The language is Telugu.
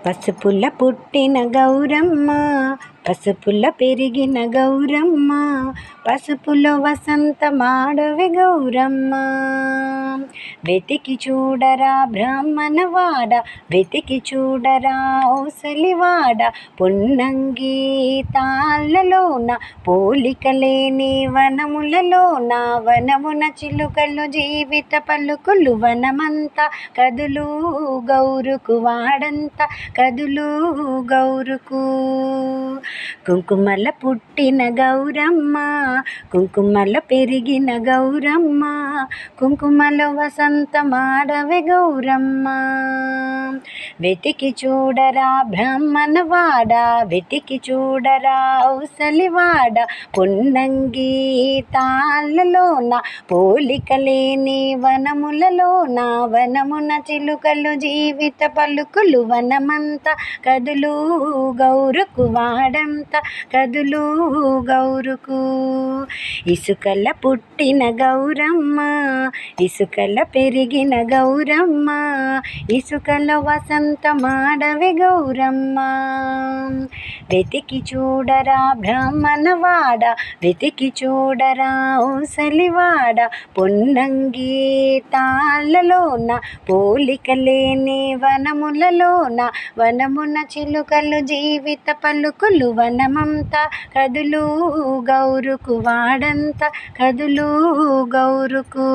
పసుపుల పుట్టిన గౌరమ్మ, పసుపుల పెరిగిన గౌరమ్మ, పసుపులో వసంతమాడవే గౌరమ్మ. వెతికి చూడరా బ్రాహ్మణవాడ, వెతికి చూడరా ఔసలివాడ, పొన్నంగి తాళ్ళలోన పోలికలేని వనములలోన, వనమున చిలుకలు జీవిత పలుకులు, వనమంతా కదులు గౌరుకు వాడంతా కదులు గౌరుకు. కుంకుమల పుట్టిన గౌరమ్మ, కుంకుమల పెరిగిన గౌరమ్మ, కుంకుమలో వసంతమాడవే గౌరమ్మ. వెతికి చూడరా బ్రాహ్మణవాడ, వెతికి చూడరా ఔసలివాడ, పొన్నంగి తాళ్ళలోన పోలికలేని వనములలోన, వనమున చిలుకలు జీవిత పలుకులు, వనమంతా కదులు గౌరుకు వాడంతా కదులు గౌరుకు. ఇసుకల పుట్టిన గౌరమ్మ, ఇసుకల పెరిగిన గౌరమ్మ, ఇసుకలో వసంతమాడవే గౌరమ్మ. వెతికి చూడరా బ్రాహ్మణవాడ, వెతికి చూడరా ఔసలివాడ, పొన్నంగి తాళ్ళలోన పోలికలేని వనములలోన, వనమున చిలుకలు జీవిత పలుకులు, వనమంతా కదులు గౌరుకు వాడంతా కదులు గౌరుకు.